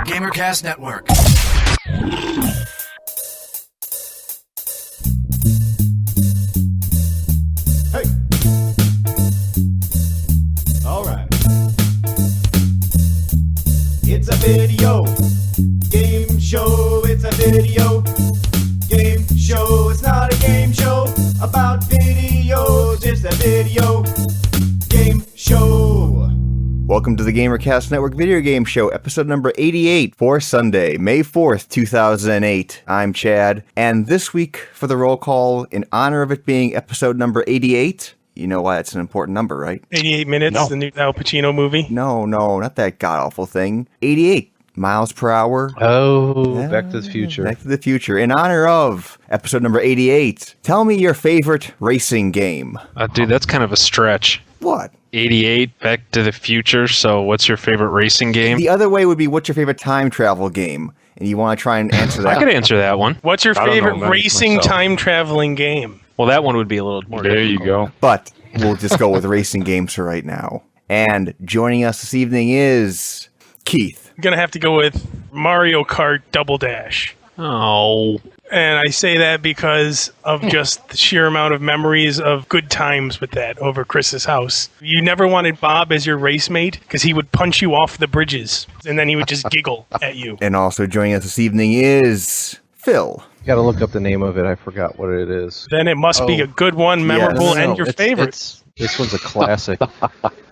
GamerCast Network. Hey. All right. It's a video game show. It's a video game show. It's not a game show about videos. It's a video game show. Welcome to the GamerCast Network Video Game Show, episode number 88 for Sunday, May 4th, 2008. I'm Chad, and this week for the roll call, in honor of it being episode number 88, you know why it's an important number, right? 88 minutes, No. The new Al Pacino movie. No, not that god-awful thing. 88 miles per hour. Oh, Yeah, Back to the Future. Back to the Future. In honor of episode number 88, tell me your favorite racing game. Dude, that's kind of a stretch. What? 88, Back to the Future, so what's your favorite racing game? The other way would be, what's your favorite time travel game? And you want to try and answer that. I could answer that one. What's your I don't favorite know, man, racing myself. time traveling game? Well, that one would be a little more There you difficult. go. But we'll just go with racing games for right now. And joining us this evening is Keith. I'm gonna have to go with Mario Kart Double Dash. Oh, And I say that because of just the sheer amount of memories of good times with that over Chris's house. You never wanted Bob as your race mate because he would punch you off the bridges and then he would just giggle at you. And also joining us this evening is Phil. Got to look up the name of it. I forgot what it is. Then it must be a good one, memorable, and your favorite. This one's a classic.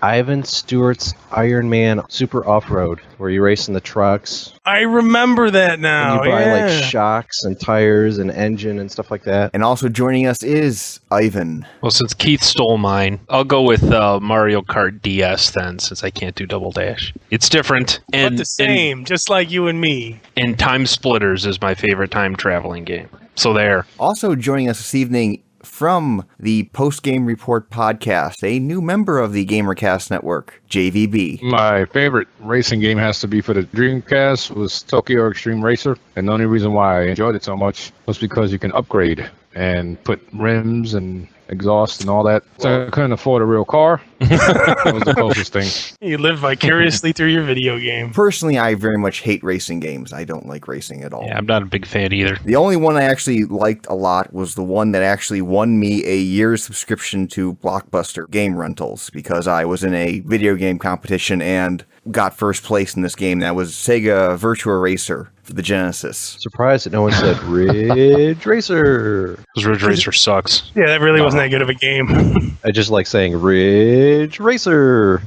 Ivan Stewart's Iron Man Super Off-Road, where you race in the trucks. I remember that now. And you buy yeah. like shocks and tires and engine and stuff like that. And also joining us is Ivan. well, since Keith stole mine, I'll go with Mario Kart DS then, since I can't do Double Dash. It's different. But the same, just like you and me. And Time Splitters is my favorite time traveling game. So there. Also joining us this evening from the Postgame Report podcast, a new member of the GamerCast Network, JVB. My favorite racing game has to be for the Dreamcast was Tokyo Extreme Racer, and the only reason why I enjoyed it so much was because you can upgrade and put rims and exhaust and all that. So I couldn't afford a real car. That was the closest thing. You live vicariously through your video game. Personally, I very much hate racing games. I don't like racing at all. Yeah, I'm not a big fan either. The only one I actually liked a lot was the one that actually won me a year's subscription to Blockbuster game rentals because I was in a video game competition and got first place in this game. That was Sega Virtua Racer for the Genesis. Surprised that no one said Ridge Racer. Because Ridge Racer sucks. Yeah, that really wasn't that good of a game. I just like saying Ridge Racer.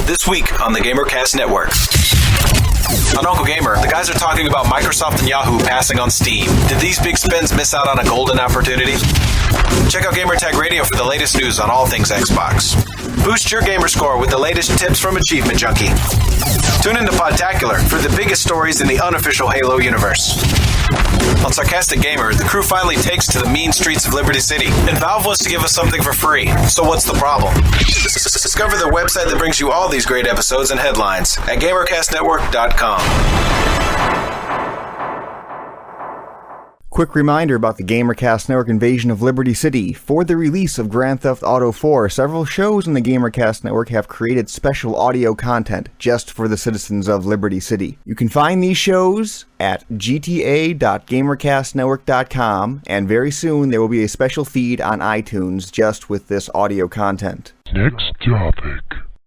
This week on the GamerCast Network. On Uncle Gamer, the guys are talking about Microsoft and Yahoo passing on Steam. Did these big spends miss out on a golden opportunity? Check out Gamertag Radio for the latest news on all things Xbox. Boost your gamer score with the latest tips from Achievement Junkie. Tune into Podtacular for the biggest stories in the unofficial Halo universe. On Sarcastic Gamer, the crew finally takes to the mean streets of Liberty City, and Valve wants to give us something for free. So what's the problem? Discover the website that brings you all these great episodes and headlines at GamerCastNetwork.com. Quick reminder about the GamerCast Network invasion of Liberty City. For the release of Grand Theft Auto 4, several shows in the GamerCast Network have created special audio content just for the citizens of Liberty City. You can find these shows at gta.gamercastnetwork.com, and very soon there will be a special feed on iTunes just with this audio content. Next topic.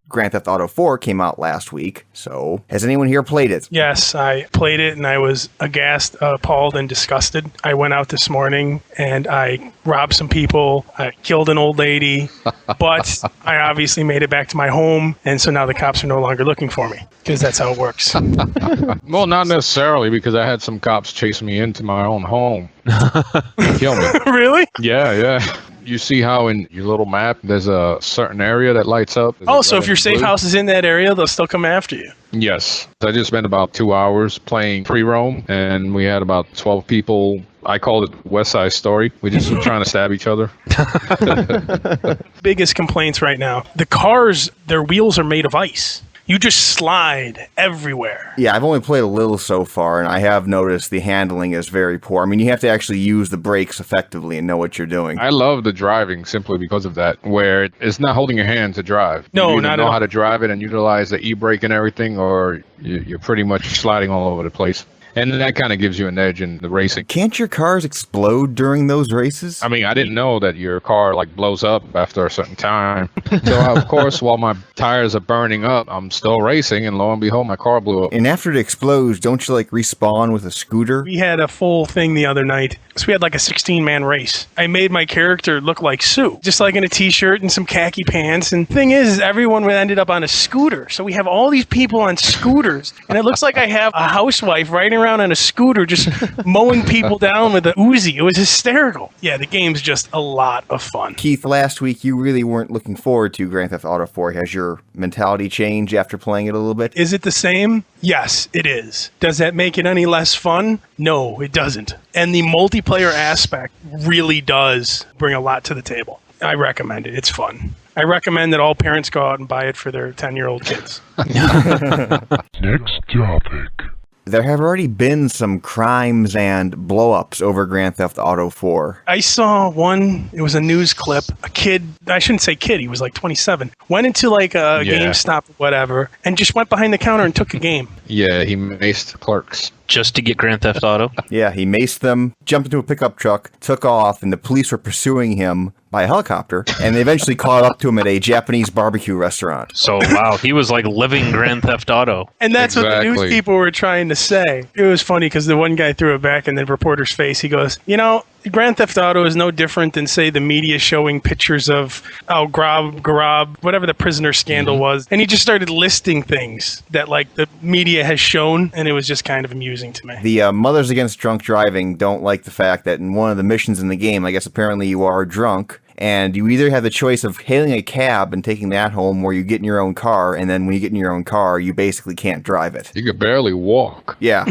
Grand Theft Auto 4 came out last week, so has anyone here played it? Yes, I played it and I was aghast, appalled, and disgusted. I went out this morning and I robbed some people. I killed an old lady, but I obviously made it back to my home, and so now the cops are no longer looking for me because that's how it works. Well, not necessarily, because I had some cops chase me into my own home. Kill me. Really? Yeah. You see how in your little map there's a certain area that lights up? Oh, so if your safe house is in that area, they'll still come after you. Yes. I just spent about 2 hours playing pre-roam, and we had about 12 people. I called it West Side Story. We just were trying to stab each other. Biggest complaints right now. The cars, their wheels are made of ice. You just slide everywhere. Yeah, I've only played a little so far, and I have noticed the handling is very poor. I mean, you have to actually use the brakes effectively and know what you're doing. I love the driving simply because of that, where it's not holding your hand to drive. No, you either not at know all. how to drive it and utilize the e-brake and everything, or you're pretty much sliding all over the place. And that kind of gives you an edge in the racing. Can't your cars explode during those races? I mean, I didn't know that your car like blows up after a certain time. So, of course, while my tires are burning up, I'm still racing, and lo and behold, my car blew up. And after it explodes, don't you like respawn with a scooter? We had a full thing the other night. So we had like a 16-man race. I made my character look like Sue, just like in a t-shirt and some khaki pants. And the thing is, everyone ended up on a scooter. So we have all these people on scooters. And it looks like I have a housewife riding around on a scooter just mowing people down with a Uzi. It was hysterical. Yeah, the game's just a lot of fun. Keith, last week you really weren't looking forward to Grand Theft Auto 4. Has your mentality changed after playing it a little bit? Is it the same? Yes, it is. Does that make it any less fun? No, it doesn't. And the multiplayer aspect really does bring a lot to the table. I recommend it. It's fun. I recommend that all parents go out and buy it for their 10-year-old kids. Next topic. There have already been some crimes and blow-ups over Grand Theft Auto 4. I saw one, it was a news clip, a kid, I shouldn't say kid, he was like 27, went into like a GameStop or whatever, and just went behind the counter and took a game. Yeah, he maced clerks. Just to get Grand Theft Auto? Yeah, he maced them, jumped into a pickup truck, took off, and the police were pursuing him by a helicopter, and they eventually caught up to him at a Japanese barbecue restaurant. So, wow, he was like living Grand Theft Auto. And that's what the Exactly. news people were trying to say. It was funny because the one guy threw it back in the reporter's face. He goes, you know, Grand Theft Auto is no different than, say, the media showing pictures of Garab, whatever the prisoner scandal was. And he just started listing things that, like, the media has shown, and it was just kind of amusing to me. The Mothers Against Drunk Driving don't like the fact that in one of the missions in the game, I guess apparently you are drunk, and you either have the choice of hailing a cab and taking that home, or you get in your own car, and then when you get in your own car, you basically can't drive it. You could barely walk. Yeah.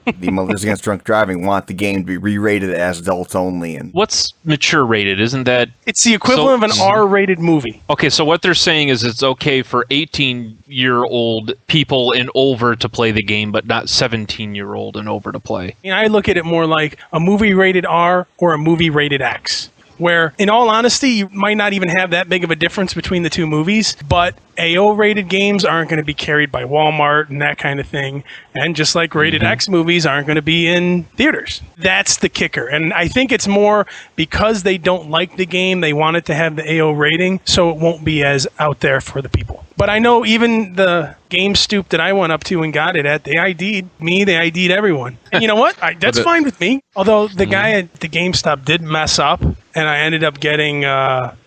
The Mothers Against Drunk Driving want the game to be re-rated as adults only. And What's mature rated? Isn't that... It's the equivalent of an R-rated movie. Okay, so what they're saying is it's okay for 18-year-old people and over to play the game, but not 17-year-old and over to play. I look at it more like a movie rated R or a movie rated X, where, in all honesty, you might not even have that big of a difference between the two movies, but AO-rated games aren't going to be carried by Walmart and that kind of thing, and just like rated X movies aren't going to be in theaters. That's the kicker, and I think it's more because they don't like the game, they want it to have the AO rating, so it won't be as out there for the people. But I know even the Game Stoop that I went up to and got it at, they ID'd me, they ID'd everyone. And you know what? That's fine with me. Although the guy at the GameStop did mess up, and I ended up getting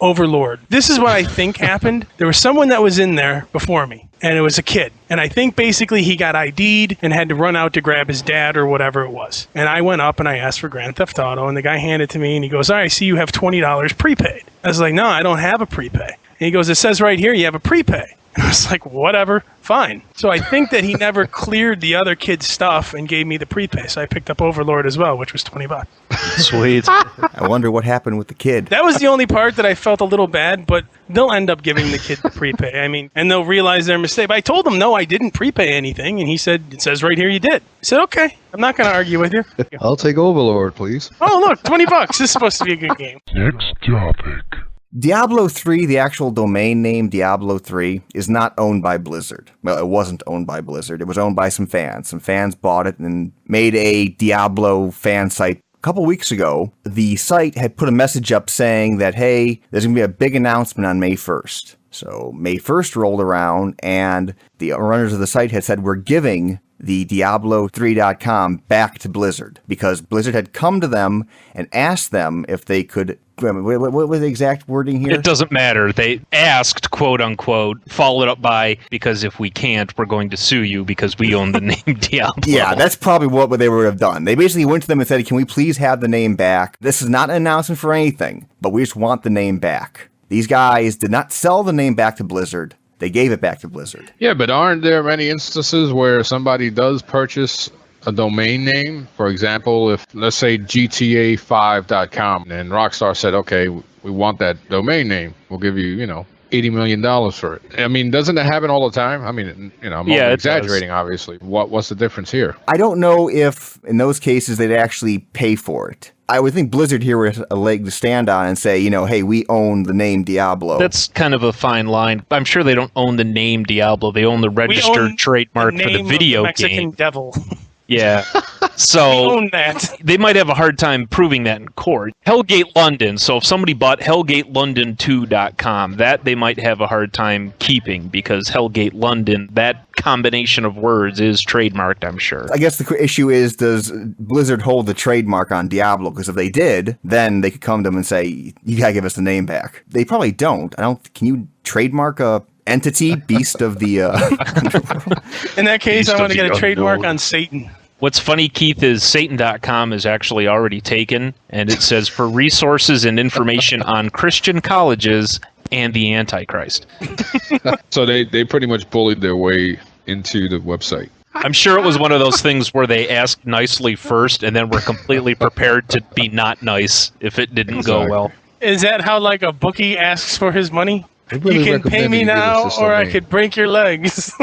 Overlord. This is what I think happened. There was someone that was in there before me, and it was a kid. And I think basically he got ID'd and had to run out to grab his dad or whatever it was. And I went up and I asked for Grand Theft Auto, and the guy handed it to me, and he goes, all right, I see you have $20 prepaid. I was like, no, I don't have a prepay. And he goes, it says right here you have a prepay. And I was like, whatever, fine. So I think that he never cleared the other kid's stuff and gave me the prepay. So I picked up Overlord as well, which was $20. Sweet. I wonder what happened with the kid. That was the only part that I felt a little bad, but they'll end up giving the kid the prepay. I mean, and they'll realize their mistake. But I told him, no, I didn't prepay anything. And he said, it says right here you did. I said, okay, I'm not going to argue with you. I'll take Overlord, please. Oh, look, $20. This is supposed to be a good game. Next topic. Diablo 3, the actual domain name Diablo 3, is not owned by Blizzard. Well, it wasn't owned by Blizzard. It was owned by some fans. Some fans bought it and made a Diablo fan site. A couple weeks ago, the site had put a message up saying that, hey, there's going to be a big announcement on May 1st. So May 1st rolled around, and the runners of the site had said, we're giving the Diablo3.com back to Blizzard, because Blizzard had come to them and asked them if they could... What was the exact wording here? It doesn't matter. They asked, quote unquote, followed up by, because if we can't, we're going to sue you because we own the name Diablo. Yeah, that's probably what they would have done. They basically went to them and said, can we please have the name back? This is not an announcement for anything, but we just want the name back. These guys did not sell the name back to Blizzard. They gave it back to Blizzard. Yeah, but aren't there many instances where somebody does purchase a domain name? For example, if, let's say, GTA5.com, and Rockstar said, okay, we want that domain name. We'll give you, $80 million for it. I mean, doesn't that happen all the time? I mean, I'm Yeah, it exaggerating, obviously. What's the difference here? I don't know if in those cases they'd actually pay for it. I would think Blizzard here would have a leg to stand on and say, hey, we own the name Diablo. That's kind of a fine line. I'm sure they don't own the name Diablo. They own the registered trademark for the video Mexican game. Devil. Yeah. So We own that. they might have a hard time proving that in court. Hellgate London. So if somebody bought Hellgatelondon2.com, that they might have a hard time keeping because Hellgate London, that combination of words is trademarked, I'm sure. I guess the issue is, does Blizzard hold the trademark on Diablo? Because if they did, then they could come to them and say, you gotta give us the name back. They probably don't. Can you trademark a entity, beast of the In that case, Beast I want of to get the a trademark unknown. on Satan. What's funny, Keith, is Satan.com is actually already taken, and it says for resources and information on Christian colleges and the Antichrist. So they pretty much bullied their way into the website. I'm sure it was one of those things where they asked nicely first and then were completely prepared to be not nice if it didn't go Exactly. well. Is that how like a bookie asks for his money? They really You can recommend pay me you give now, us this or I domain. could break your legs.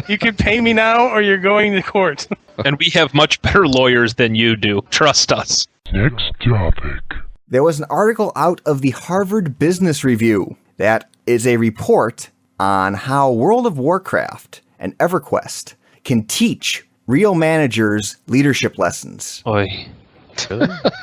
You can pay me now, or you're going to court. And we have much better lawyers than you do. Trust us. Next topic. There was an article out of the Harvard Business Review that is a report on how World of Warcraft and EverQuest can teach real managers leadership lessons. Oy.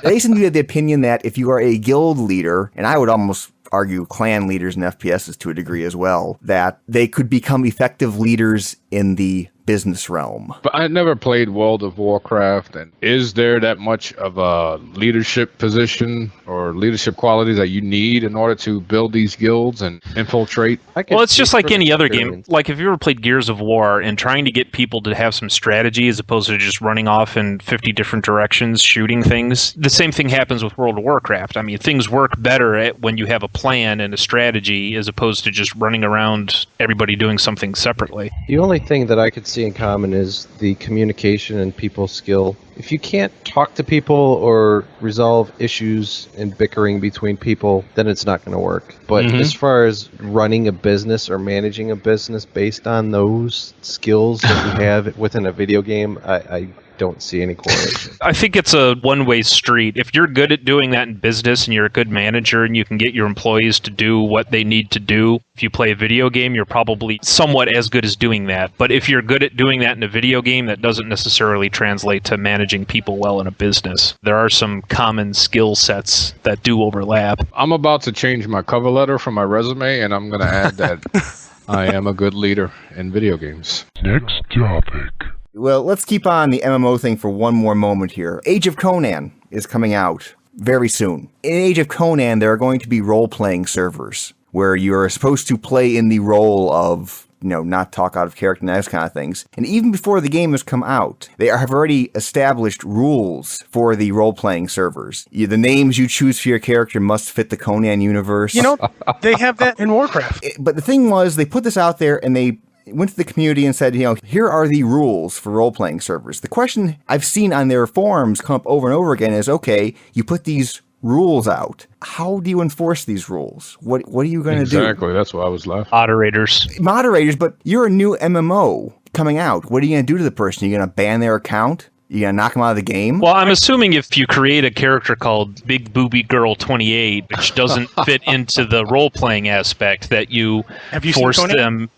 They seem to be of the opinion that if you are a guild leader, and I would almost argue clan leaders in FPSs to a degree as well, that they could become effective leaders in the business realm. But I never played World of Warcraft, and is there that much of a leadership position or leadership qualities that you need in order to build these guilds and infiltrate? Well, it's just like any other game. Like if you ever played Gears of War and trying to get people to have some strategy as opposed to just running off in 50 different directions shooting things, the same thing happens with World of Warcraft. I mean, things work better when you have a plan and a strategy as opposed to just running around everybody doing something separately. The only thing that I could see in common is the communication and people skill. If you can't talk to people or resolve issues and bickering between people, then it's not going to work. But as far as running a business or managing a business based on those skills that you have within a video game, I don't see any correlation. I think it's a one-way street. If you're good at doing that in business and you're a good manager and you can get your employees to do what they need to do, if you play a video game, you're probably somewhat as good as doing that. But if you're good at doing that in a video game, that doesn't necessarily translate to managing people well in a business. There are some common skill sets that do overlap. I'm about to change my cover letter for my resume, and I'm going to add that I am a good leader in video games. Next topic. Well, let's keep on the MMO thing for one more moment here. Age of Conan is coming out very soon. In Age of Conan, there are going to be role-playing servers where you're supposed to play in the role of, not talk out of character and those kind of things. And even before the game has come out, they have already established rules for the role-playing servers. The names you choose for your character must fit the Conan universe. They have that in Warcraft. But the thing was, they put this out there and they went to the community and said, here are the rules for role-playing servers. The question I've seen on their forums come up over and over again is, okay, you put these rules out. How do you enforce these rules? What are you going to do? Exactly, that's why I was laughing. Moderators. Moderators, but you're a new MMO coming out. What are you going to do to the person? Are you going to ban their account? You gonna knock them out of the game? Well, I'm assuming if you create a character called Big Booby Girl 28, which doesn't fit into the role-playing aspect, that you force them...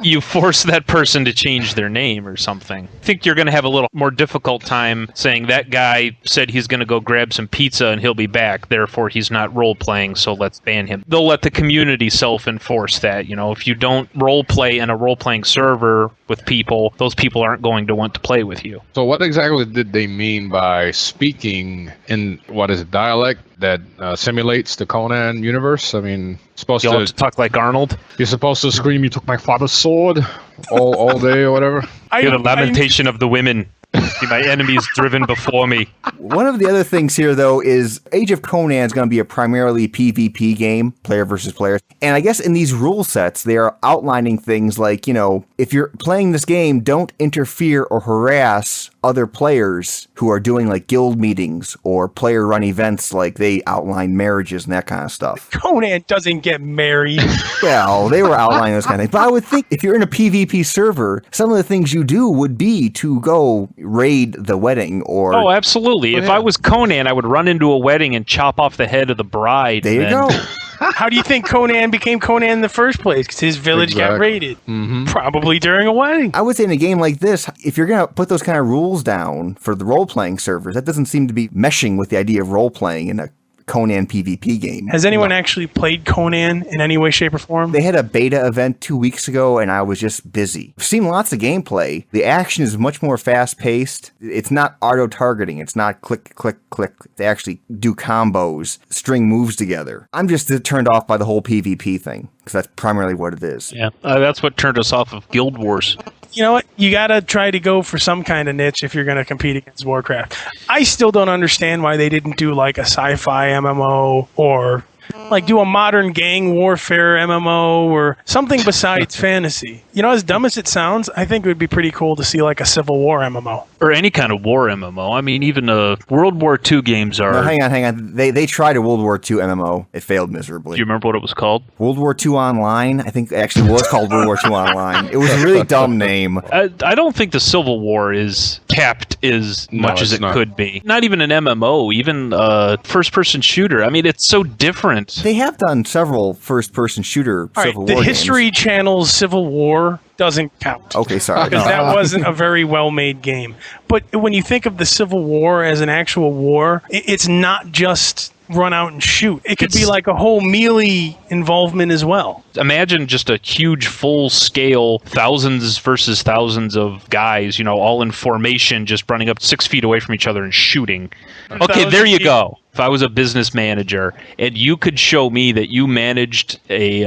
you force that person to change their name or something. I think you're going to have a little more difficult time saying that guy said he's going to go grab some pizza and he'll be back, therefore he's not role-playing, so let's ban him. They'll let the community self-enforce that. If you don't role-play in a role-playing server with people, those people aren't going to want to play with you. So what exactly did they mean by speaking in, dialect that simulates the Conan universe? I mean, You'll have to talk like Arnold. You're supposed to scream, "You took my father's sword," all day or whatever. You're the lamentation of the women. See my enemies driven before me. One of the other things here, though, is Age of Conan is going to be a primarily PvP game, player versus player. And I guess in these rule sets, they are outlining things like, if you're playing this game, don't interfere or harass other players who are doing like guild meetings or player run events, like they outline marriages and that kind of stuff. Conan doesn't get married. Well, they were outlining those kind of things. But I would think if you're in a PvP server, some of the things you do would be to go raid the wedding or... Oh, absolutely. If I was Conan, I would run into a wedding and chop off the head of the bride. There you go. How do you think Conan became Conan in the first place? Because his village got raided. Mm-hmm. Probably during a wedding. I would say in a game like this, if you're going to put those kind of rules down for the role-playing servers, that doesn't seem to be meshing with the idea of role-playing in a Conan PvP game. Has anyone actually played Conan in any way, shape, or form? They had a beta event 2 weeks ago, and I was just busy. I've seen lots of gameplay. The action is much more fast-paced. It's not auto-targeting. It's not click, click, click. They actually do combos, string moves together. I'm just turned off by the whole PvP thing, because that's primarily what it is. Yeah, that's what turned us off of Guild Wars. You know what? You got to try to go for some kind of niche if you're going to compete against Warcraft. I still don't understand why they didn't do like a sci-fi MMO or like do a modern gang warfare MMO or something besides fantasy. As dumb as it sounds, I think it would be pretty cool to see like a Civil War MMO. Or any kind of war MMO. I mean, even World War II games are... No, hang on. They tried a World War II MMO. It failed miserably. Do you remember what it was called? World War II Online? I think it actually was called World War II Online. It was a really dumb name. I don't think the Civil War is capped as much as it could be. Not even an MMO, even a first-person shooter. I mean, it's so different. They have done several first-person shooter Civil War games. The History Channel's Civil War doesn't count. Okay, sorry. Because that wasn't a very well-made game. But when you think of the Civil War as an actual war, it's not just run out and shoot. It could be like a whole melee involvement as well. Imagine just a huge full-scale thousands versus thousands of guys, all in formation, just running up 6 feet away from each other and shooting. Okay, there you go. If I was a business manager and you could show me that you managed a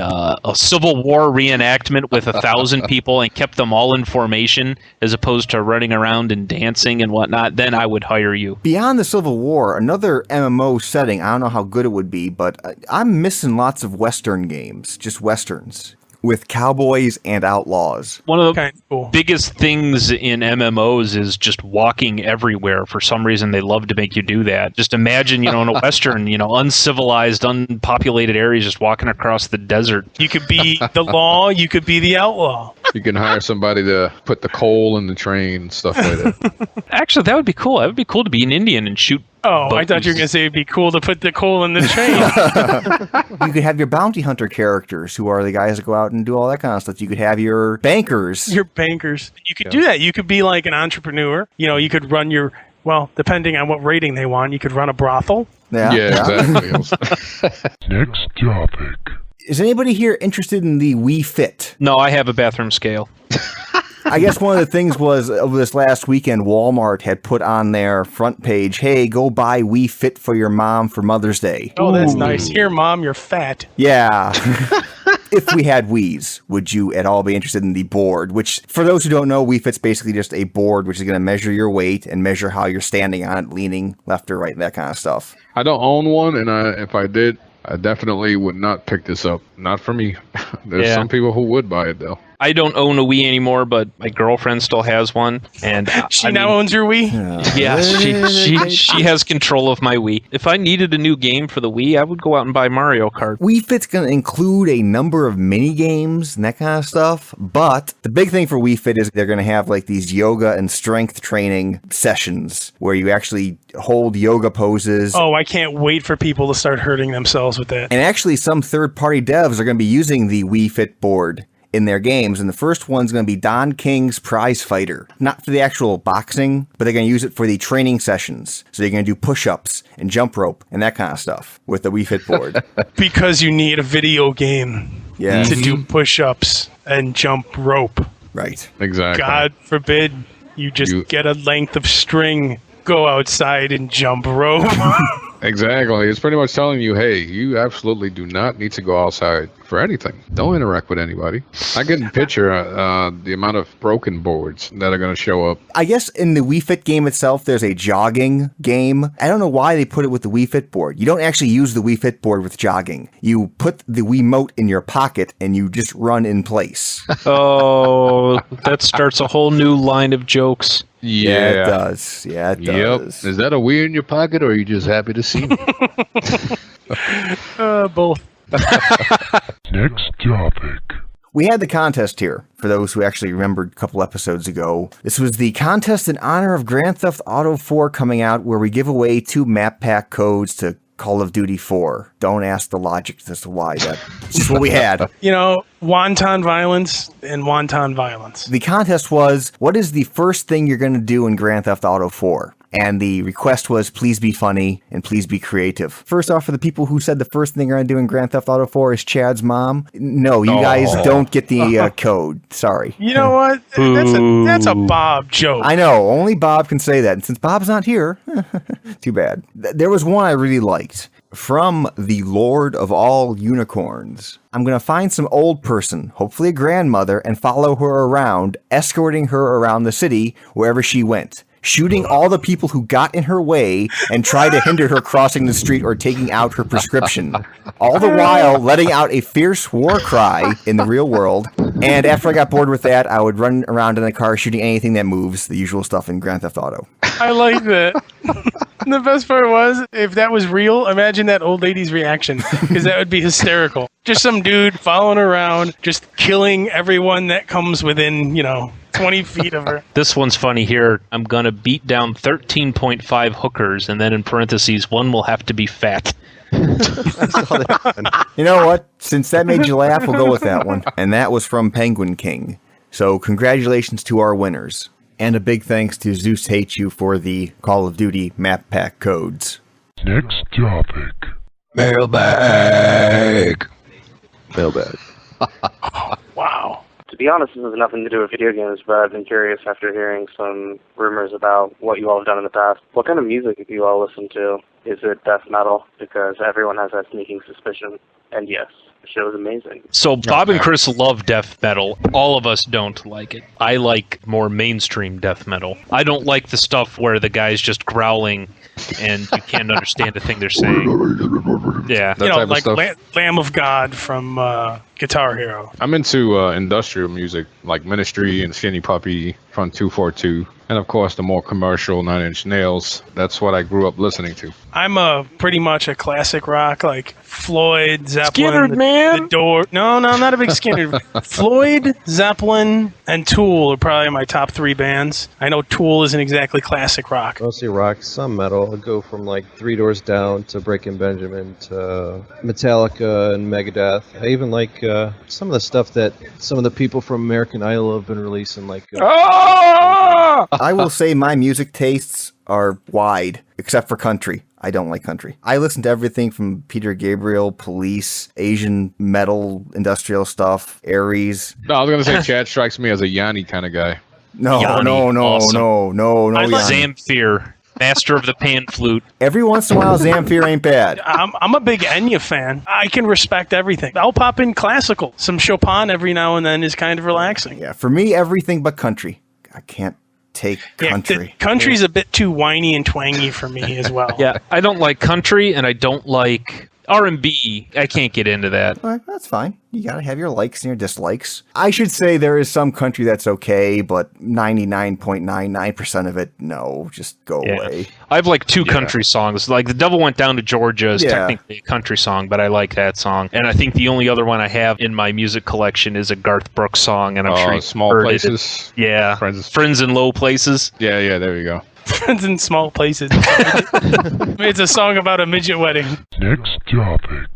Civil War reenactment with 1,000 people and kept them all in formation as opposed to running around and dancing and whatnot, then I would hire you. Beyond the Civil War, another MMO setting, I don't know how good it would be, but I'm missing lots of Western games, just Westerns, with cowboys and outlaws. One of the biggest things in MMOs is just walking everywhere. For some reason, they love to make you do that. Just imagine, in a Western, uncivilized, unpopulated areas, just walking across the desert. You could be the law, you could be the outlaw. You can hire somebody to put the coal in the train and stuff like that. Actually, that would be cool. That would be cool to be an Indian and shoot. Oh, I thought you were going to say it'd be cool to put the coal in the train. You could have your bounty hunter characters who are the guys that go out and do all that kind of stuff. You could have your bankers. Your bankers. You could do that. You could be like an entrepreneur. You could run depending on what rating they want, you could run a brothel. Yeah. Exactly. Next topic. Is anybody here interested in the Wii Fit? No, I have a bathroom scale. I guess one of the things was over this last weekend, Walmart had put on their front page, hey, go buy Wii Fit for your mom for Mother's Day. Oh, that's nice. Here, Mom, you're fat. Yeah. If we had Wiis, would you at all be interested in the board? Which, for those who don't know, Wii Fit's basically just a board which is going to measure your weight and measure how you're standing on it, leaning left or right, that kind of stuff. I don't own one, and if I did, I definitely would not pick this up. Not for me. There's some people who would buy it, though. I don't own a Wii anymore, but my girlfriend still has one, and she now owns her Wii. Yeah, she has control of my Wii. If I needed a new game for the Wii, I would go out and buy Mario Kart. Wii Fit's going to include a number of mini games and that kind of stuff, but the big thing for Wii Fit is they're going to have like these yoga and strength training sessions where you actually hold yoga poses. Oh, I can't wait for people to start hurting themselves with that. And actually, some third-party devs are going to be using the Wii Fit board in their games, and the first one's going to be Don King's Prize Fighter. Not for the actual boxing, but they're going to use it for the training sessions. So they're going to do push-ups and jump rope and that kind of stuff with the Wii Fit board. Because you need a video game to do push-ups and jump rope. Right. Exactly. God forbid you get a length of string, go outside and jump rope. Exactly. It's pretty much telling you, hey, you absolutely do not need to go outside. for anything. Don't interact with anybody. I can picture the amount of broken boards that are going to show up. I guess in the Wii Fit game itself, there's a jogging game. I don't know why they put it with the Wii Fit board. You don't actually use the Wii Fit board with jogging. You put the Wiimote in your pocket and you just run in place. Oh, that starts a whole new line of jokes. Yeah, it does. Yeah, it does. Is that a Wii in your pocket, or are you just happy to see me? Both. Next topic. We had the contest here, for those who actually remembered a couple episodes ago. This was the contest in honor of Grand Theft Auto 4 coming out, where we give away 2 map pack codes to Call of Duty 4. Don't ask the logic as to why. That's just what we had. You know, wonton violence and wonton violence. The contest was, what is the first thing you're going to do in Grand Theft Auto 4? And the request was, please be funny and please be creative. First off, for the people who said the first thing they're going to do in Grand Theft Auto 4 is Chad's mom, no, you guys don't get the code. Sorry. You know what? That's a Bob joke. I know. Only Bob can say that. And since Bob's not here, too bad. There was one I really liked. From the Lord of all Unicorns. I'm going to find some old person, hopefully a grandmother, and follow her around, escorting her around the city wherever she went. Shooting all the people who got in her way and try to hinder her crossing the street or taking out her prescription. All the while letting out a fierce war cry in the real world. And after I got bored with that, I would run around in the car shooting anything that moves, the usual stuff in Grand Theft Auto. I like that. And the best part was, if that was real, imagine that old lady's reaction, because that would be hysterical. Just some dude following around, just killing everyone that comes within, 20 feet of her. This one's funny here. I'm going to beat down 13.5 hookers, and then in parentheses, one will have to be fat. You know what? Since that made you laugh, we'll go with that one. And that was from Penguin King. So congratulations to our winners. And a big thanks to Zeus Hates You for the Call of Duty map pack codes. Next topic. Mailbag. Mailbag. Wow. To be honest, this has nothing to do with video games, but I've been curious after hearing some rumors about what you all have done in the past. What kind of music do you all listen to? Is it death metal? Because everyone has that sneaking suspicion. And yes, the show is amazing. So Bob and Chris love death metal. All of us don't like it. I like more mainstream death metal. I don't like the stuff where the guy's just growling and you can't understand a thing they're saying. Yeah. Like Lamb of God from Guitar Hero. I'm into industrial music, like Ministry and Skinny Puppy from 242. And of course, the more commercial Nine Inch Nails. That's what I grew up listening to. I'm pretty much a classic rock, like Floyd, Zeppelin, Skynyrd, man. The Door. No, I'm not a big Skynyrd. Floyd, Zeppelin, and Tool are probably my top 3 bands. I know Tool isn't exactly classic rock. Mostly rock, some metal. I'll go from like Three Doors Down to Breaking Benjamin to Metallica and Megadeth. I even like some of the stuff that some of the people from American Idol have been releasing, like I will say my music tastes are wide, except for country. I don't like country. I listen to everything from Peter Gabriel, Police, Asian metal, industrial stuff, Aries. No, I was going to say Chad strikes me as a Yanni kind of guy. No, Yanni, awesome. no. I like Yanni. Zamfir, master of the pan flute. Every once in a while, Zamfir ain't bad. I'm a big Enya fan. I can respect everything. I'll pop in classical. Some Chopin every now and then is kind of relaxing. Yeah, for me, everything but country. I can't take country. Country's a bit too whiny and twangy for me as well. Yeah, I don't like country, and I don't like R&B. I can't get into that. All right, that's fine. You gotta have your likes and your dislikes. I should say there is some country that's okay, but 99.99% of it, no, just go away. I have like 2 country songs. Like The Devil Went Down to Georgia is technically a country song, but I like that song. And I think the only other one I have in my music collection is a Garth Brooks song, and I'm sure Small Places. Yeah, Friends in Low Places. Yeah, there you go. Friends in Small Places. It's a song about a midget wedding. Next topic.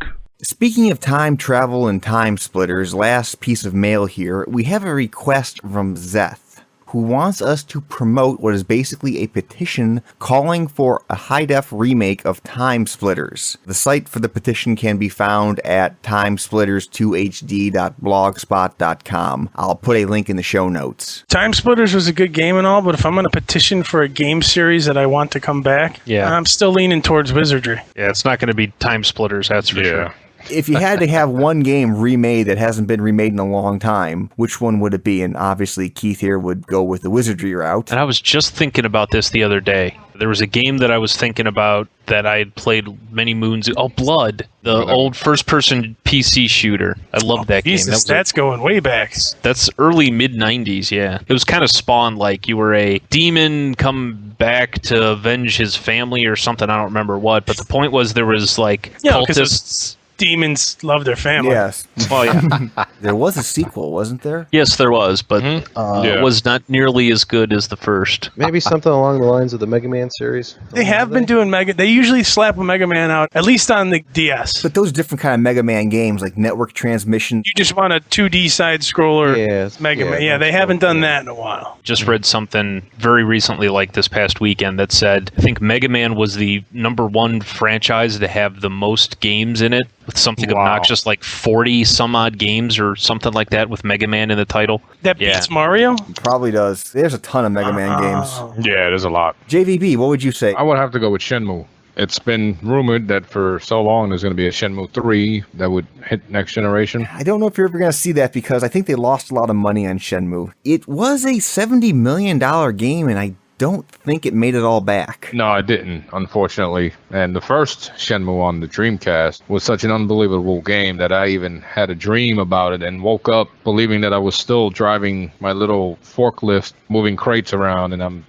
Speaking of time travel and time splitters, last piece of mail here, we have a request from Zeth, who wants us to promote what is basically a petition calling for a high-def remake of Time Splitters. The site for the petition can be found at timesplitters2hd.blogspot.com. I'll put a link in the show notes. Time Splitters was a good game and all, but if I'm going to petition for a game series that I want to come back, I'm still leaning towards Wizardry. Yeah, it's not going to be Time Splitters, that's for sure. If you had to have one game remade that hasn't been remade in a long time, which one would it be? And obviously Keith here would go with the wizardry route. And I was just thinking about this the other day. There was a game that I was thinking about that I had played many moons ago. Oh, Blood, the old first-person PC shooter. I loved that game. That's going way back. That's early mid-90s, yeah. It was kind of Spawn like. You were a demon come back to avenge his family or something. I don't remember what. But the point was there was like cultists. Demons love their family. Yes. Well, yeah. There was a sequel, wasn't there? Yes, there was, but it was not nearly as good as the first. Maybe something along the lines of the Mega Man series. They have been doing Mega. They usually slap a Mega Man out, at least on the DS. But those different kind of Mega Man games, like Network Transmission. You just want a 2D side scroller Mega Man. Yeah, they haven't done that in a while. Just read something very recently, like this past weekend, that said I think Mega Man was the #1 franchise to have the most games in it, with something obnoxious like 40 some odd games or something like that with Mega Man in the title. That beats Mario? It probably does. There's a ton of Mega Man games. Yeah, there's a lot. JVB, what would you say? I would have to go with Shenmue. It's been rumored that for so long there's going to be a Shenmue 3 that would hit next generation. I don't know if you're ever going to see that because I think they lost a lot of money on Shenmue. It was a $70 million game, and I don't think it made it all back. No, it didn't, unfortunately. And the first Shenmue on the Dreamcast was such an unbelievable game that I even had a dream about it and woke up believing that I was still driving my little forklift, moving crates around, and I'm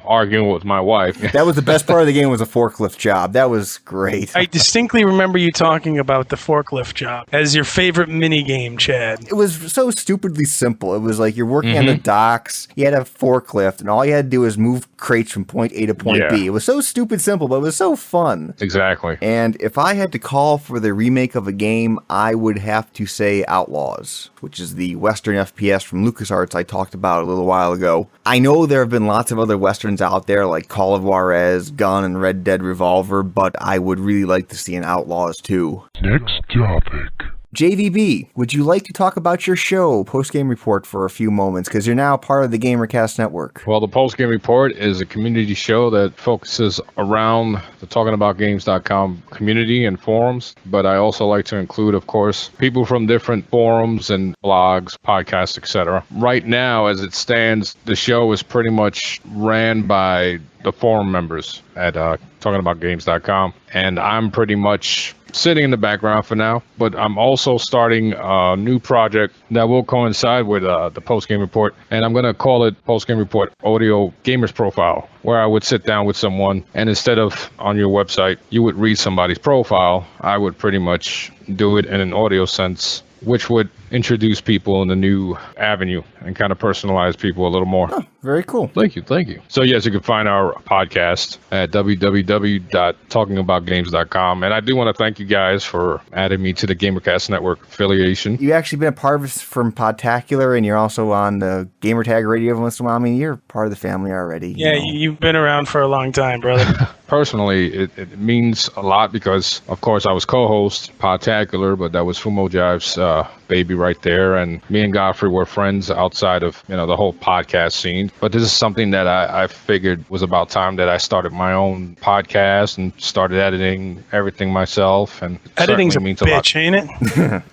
arguing with my wife. That was the best part of the game, was a forklift job. That was great. I distinctly remember you talking about the forklift job as your favorite mini game, Chad. It was so stupidly simple. It was like you're working on the docks, you had a forklift, and all you had to do was move crates from point A to point B. It was so stupid simple, but it was so fun. Exactly. And if I had to call for the remake of a game, I would have to say Outlaws, which is the Western FPS from LucasArts I talked about a little while ago. I know there have been lots of other Westerns out there like Call of Juarez, Gun, and Red Dead Revolver, but I would really like to see an Outlaws too. Next topic. JVB, would you like to talk about your show, Postgame Report, for a few moments? Because you're now part of the GamerCast network. Well, the Postgame Report is a community show that focuses around the TalkingAboutGames.com community and forums. But I also like to include, of course, people from different forums and blogs, podcasts, etc. Right now, as it stands, the show is pretty much ran by the forum members at TalkingAboutGames.com. And I'm pretty much sitting in the background for now, but I'm also starting a new project that will coincide with the Postgame Report, and I'm going to call it Postgame Report Audio Gamers Profile, where I would sit down with someone, and instead of on your website, you would read somebody's profile, I would pretty much do it in an audio sense, which would introduce people in a new avenue and kind of personalize people a little more. Oh, very cool. Thank you. So yes, you can find our podcast at www.talkingaboutgames.com. And I do want to thank you guys for adding me to the GamerCast Network affiliation. You've actually been a part of us from Podtacular, and you're also on the Gamertag radio every once in a while. I mean, you're part of the family already. Yeah, you've been around for a long time, brother. Personally, it means a lot because, of course, I was co-host Podtacular, but that was Fumo Jive's baby right there, and me and Godfrey were friends outside of the whole podcast scene. But this is something that I figured was about time that I started my own podcast and started editing everything myself. And editing's a bitch, ain't it?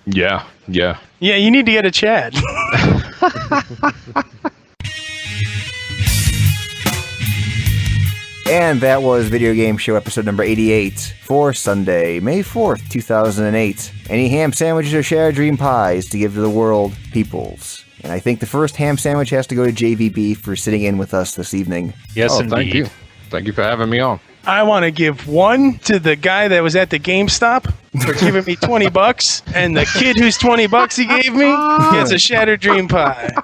Yeah. Yeah, you need to get a Chad. And that was Video Game Show episode number 88 for Sunday, May 4th, 2008. Any ham sandwiches or shattered dream pies to give to the world, peoples? And I think the first ham sandwich has to go to JVB for sitting in with us this evening. Yes, indeed. Thank you. Thank you for having me on. I want to give one to the guy that was at the GameStop for giving me $20, and the kid whose $20 he gave me gets a shattered dream pie.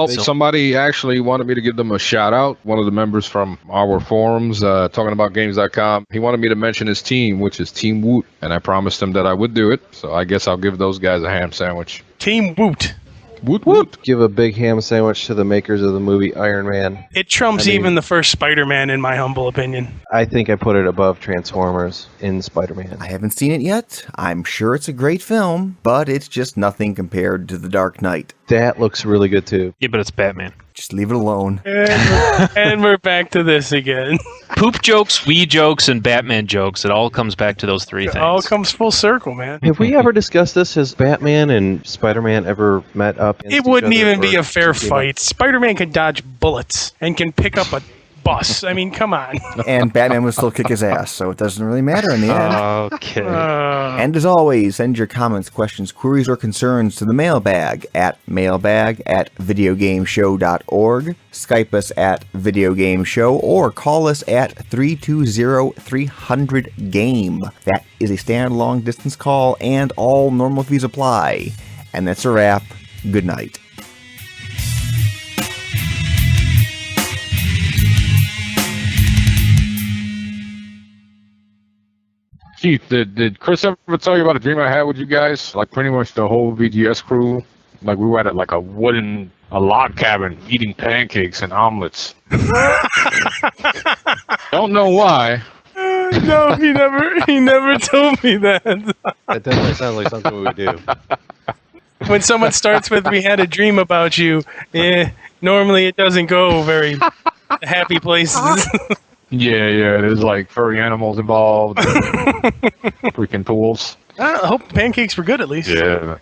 Somebody actually wanted me to give them a shout out. One of the members from our forums, talkingaboutgames.com, he wanted me to mention his team, which is Team Woot, and I promised him that I would do it. So I guess I'll give those guys a ham sandwich. Team Woot. Woot woot. Give a big ham sandwich to the makers of the movie Iron Man. It trumps even the first Spider-Man, in my humble opinion. I think I put it above Transformers in Spider-Man. I haven't seen it yet. I'm sure it's a great film, but it's just nothing compared to The Dark Knight. That looks really good, too. Yeah, but it's Batman. Just leave it alone. And we're back to this again. Poop jokes, Wii jokes, and Batman jokes. It all comes back to those three things. It all comes full circle, man. Have we ever discussed this? Has Batman and Spider-Man ever met up? It wouldn't even be a fair fight. Spider-Man can dodge bullets and can pick up a bus. I mean, come on. And Batman would still kick his ass, so it doesn't really matter in the end. Okay. And as always, send your comments, questions, queries, or concerns to the mailbag at videogameshow.org. Skype us at videogameshow or call us at 320-300-GAME. That is a standard long distance call and all normal fees apply. And that's a wrap. Good night. Keith, did Chris ever tell you about a dream I had with you guys? Like pretty much the whole VGS crew. Like we were at like a log cabin eating pancakes and omelets. Don't know why. No, he never told me that. That definitely sounds like something we would do. When someone starts with "we had a dream about you," normally it doesn't go very happy places. Yeah, there's like furry animals involved. Freaking pools. I hope pancakes were good at least. Yeah.